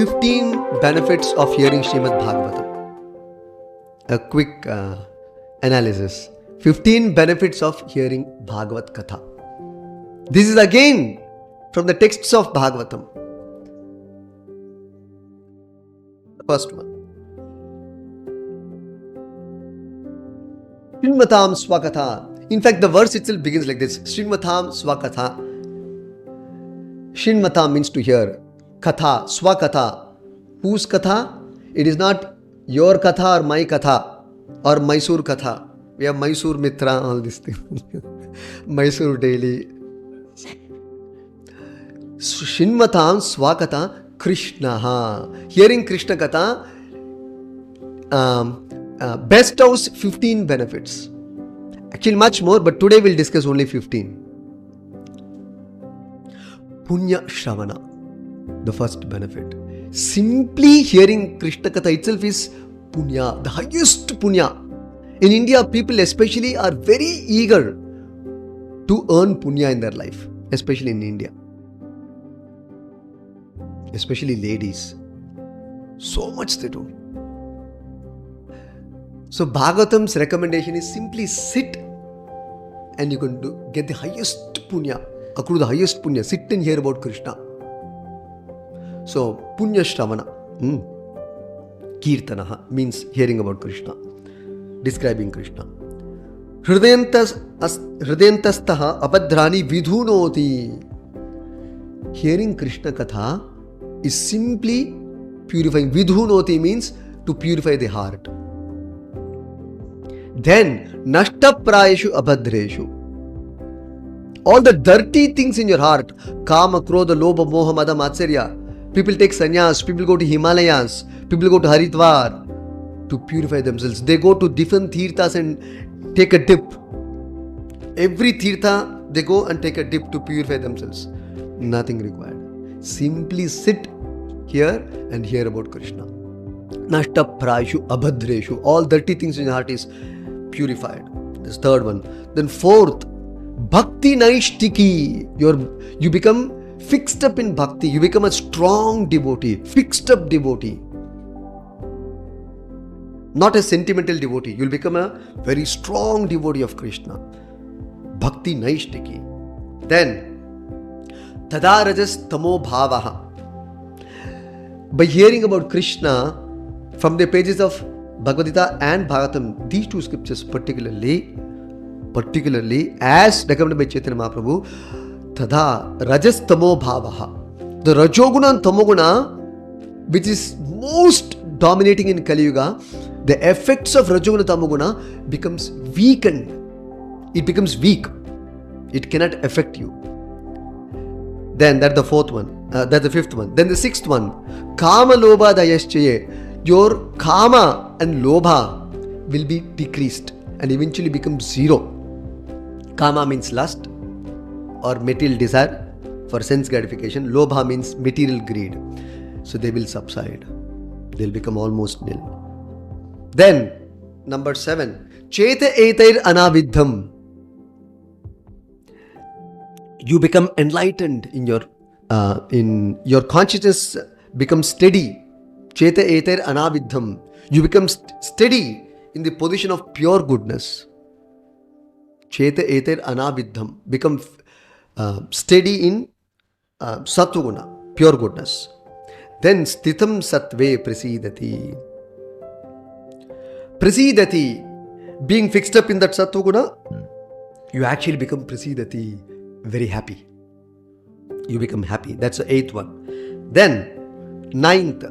15 benefits of hearing Srimad Bhagavatam. A quick analysis. 15 benefits of hearing Bhagavad Katha. This is again from the texts of Bhagavatam. The first one. Srinmatam Swakatha. In fact, the verse itself begins like this. Srinmatam Swakatha. Srinmatam means to hear. Katha, Swakatha. Whose Katha? It is not your Katha or my Katha or Mysore Katha. We have Mysore Mitra, all these things. Mysore Daily. Shinmatam Swakatha Krishna. Hearing Krishna Katha bestows 15 benefits. Actually much more, but today we'll discuss only 15. Punya Shravana, the first benefit. Simply hearing Krishna Katha itself is punya, the highest punya. In India, people especially are very eager to earn punya in their life, especially in India. Especially ladies. So much they do. So Bhagavatam's recommendation is simply sit and you can get the highest punya, accrue the highest punya. Sit and hear about Krishna. So punya shravana, kirtanaha means hearing about Krishna, describing Krishna. Hridayantastaha abhadrani vidhunoti. Hearing Krishna Katha is simply purifying. Vidhunoti means to purify the heart. Then, nashta prayeshu abhadreshu. All the dirty things in your heart, kama, krodha, lobha, moha, mada, matsarya. People take sannyas, people go to Himalayas, people go to Haridwar to purify themselves. They go to different tirthas and take a dip. Every tirtha, they go and take a dip to purify themselves. Nothing required. Simply sit here and hear about Krishna. Nashta prayeshu abhadreshu. All dirty things in your heart is purified. This third one. Then fourth, bhakti naishtiki. You become fixed up in bhakti. You become a strong devotee, fixed up devotee. Not a sentimental devotee. You'll become a very strong devotee of Krishna. Bhakti naishtiki. Then, tada rajas tamo bhavaha. By hearing about Krishna from the pages of Bhagavad Gita and Bhagavatam, these two scriptures particularly as recommended by Chaitanya Mahaprabhu, tada rajas tamo bhavaha. The rajoguna and tamoguna, which is most dominating in Kali Yuga, the effects of rajoguna and tamoguna becomes weakened. It becomes weak. It cannot affect you. Then that's the fourth one. That's the fifth one. Then the sixth one. Kama lobha dayaschaye. Your kama and lobha will be decreased and eventually become zero. Kama means lust or material desire for sense gratification. Lobha means material greed. So they will subside. They'll become almost nil. Then, number 7. Cheta etair anavidham. You become enlightened in your consciousness becomes steady. Cheta etair anavidham. You become steady in the position of pure goodness. Cheta etair anavidham. Become steady in sattva, pure goodness. Then sthitam sattve prasidati. Prasidati, being fixed up in that sattva guna, you actually become prasidati, very happy. You become happy. That's the 8th one. Then 9th,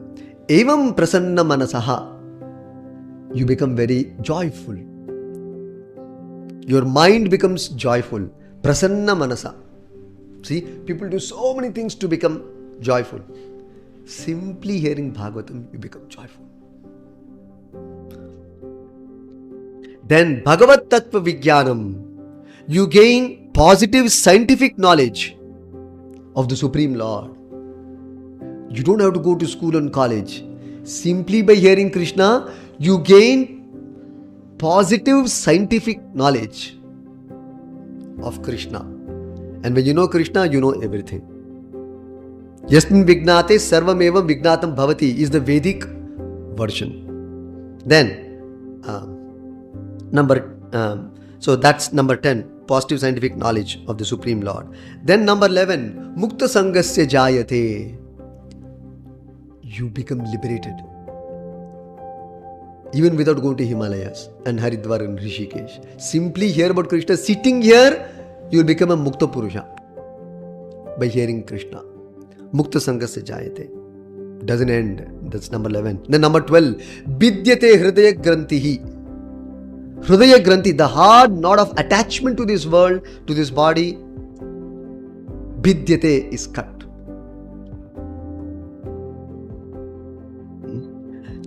evam prasanna manasaha. You become very joyful. Your mind becomes joyful. Prasanna manasa. See, people do so many things to become joyful. Simply hearing Bhagavatam, you become joyful. Then Bhagavat Tattva Vijnanam. You gain positive scientific knowledge of the Supreme Lord. You don't have to go to school and college. Simply by hearing Krishna, you gain positive scientific knowledge of Krishna. And when you know Krishna, you know everything. Yasmin Vignate Sarvameva Vignatam Bhavati is the Vedic version. Then, so that's number 10, positive scientific knowledge of the Supreme Lord. Then number 11, Mukta Sangasya Jayate. You become liberated. Even without going to Himalayas and Haridwar and Rishikesh. Simply hear about Krishna. Sitting here, you will become a Mukta Purusha by hearing Krishna. Mukta Sangasya Jayate. Doesn't end. That's number 11. Then number 12, Vidyate Hridaya Grantihi. Hridaya Granthi, the hard knot of attachment to this world, to this body, Vidyate is cut.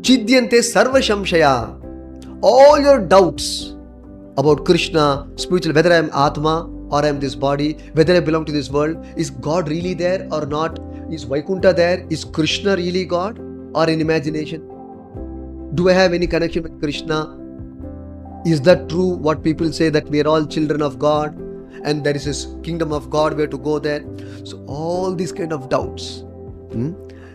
Chidyante Sarva Shamshaya. All your doubts about Krishna, spiritual, whether I am Atma or I am this body, whether I belong to this world, is God really there or not? Is Vaikuntha there? Is Krishna really God or in imagination? Do I have any connection with Krishna? Is that true what people say, that we are all children of God and there is this kingdom of God, where to go there? So all these kind of doubts.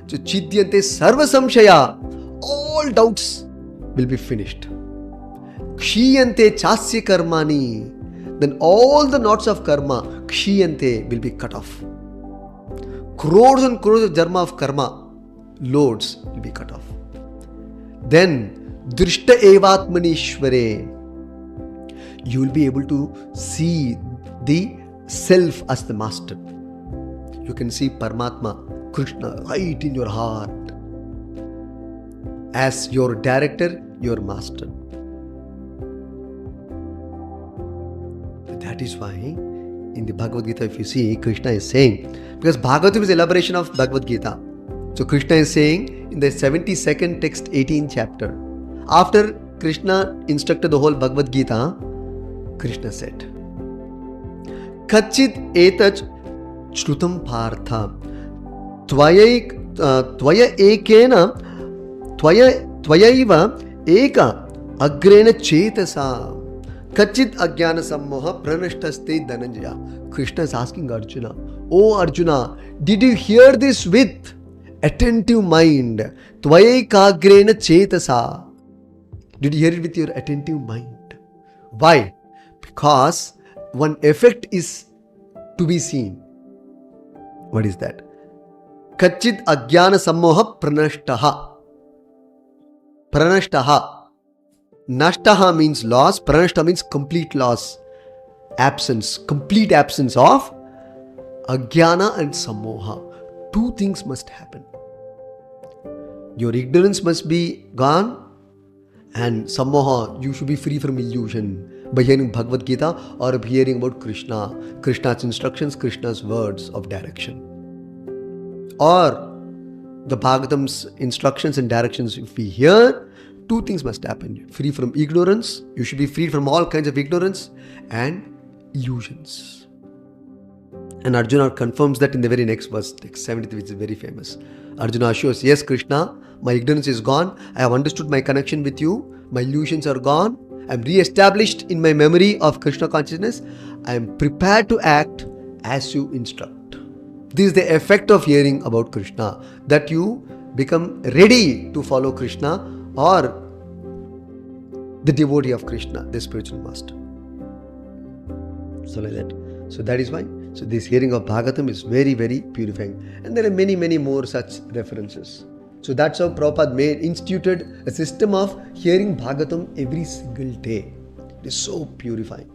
So Chidyante Sarva Samshaya. All doubts will be finished. Kshiyante Chasya Karmani. Then all the knots of karma, Kshiyante, will be cut off. Crores and crores of jarma of karma, loads will be cut off. Then Drishta Evatmanishware. You will be able to see the self as the master. You can see Paramatma, Krishna, right in your heart. As your director, your master. That is why in the Bhagavad Gita, if you see, Krishna is saying, because Bhagavatam is elaboration of Bhagavad Gita. So Krishna is saying in the 72nd text, 18th chapter, after Krishna instructed the whole Bhagavad Gita, Krishna said, Kachit etach shrutam partha tvaya ekena Tvayaiva eka agrena chetasa kachit ajnana sammoha pranashtaste dhananjaya. Krishna is asking Arjuna, Oh Arjuna, did you hear this with attentive mind? Tvayaikagrena chetasa. Did you hear it with your attentive mind? Why? Because one effect is to be seen. What is that? Kachit ajnana sammoha pranashtaha. Pranashtaha. Nashtaha means loss. Pranashtaha means complete loss. Absence. Complete absence of Ajnana and Sammoha. Two things must happen. Your ignorance must be gone, and Sammoha, you should be free from illusion by hearing Bhagavad Gita or hearing about Krishna, Krishna's instructions, Krishna's words of direction. Or the Bhagavatam's instructions and directions, if we hear, two things must happen. Free from ignorance, you should be free from all kinds of ignorance and illusions. And Arjuna confirms that in the very next verse, text 73, which is very famous. Arjuna assures, yes Krishna, my ignorance is gone, I have understood my connection with you, my illusions are gone, I am re-established in my memory of Krishna consciousness, I am prepared to act as you instruct. This is the effect of hearing about Krishna, that you become ready to follow Krishna or the devotee of Krishna, the spiritual master. So like that. So that is why. So this hearing of Bhagavatam is very, very purifying. And there are many, many more such references. So that's how Prabhupada instituted a system of hearing Bhagavatam every single day. It is so purifying.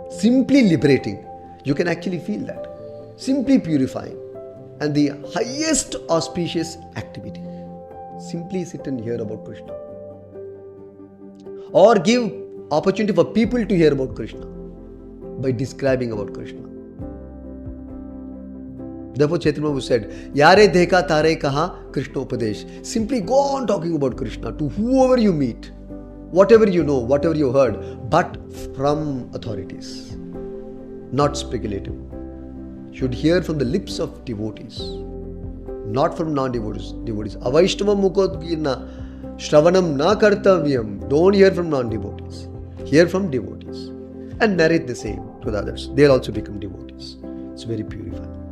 Simply liberating. You can actually feel that. Simply purifying, and the highest auspicious activity. Simply sit and hear about Krishna, or give opportunity for people to hear about Krishna by describing about Krishna. Therefore Chaitanya Mahaprabhu said, Yare dekha tare kaha Krishna upadesh. Simply go on talking about Krishna to whoever you meet, whatever you know, whatever you heard, but from authorities, not speculative. Should hear from the lips of devotees, not from non-devotees. Avaishnava mukhodgirna shravanam na kartavyam. Don't hear from non-devotees. Hear from devotees and narrate the same to the others. They'll also become devotees. It's very purifying.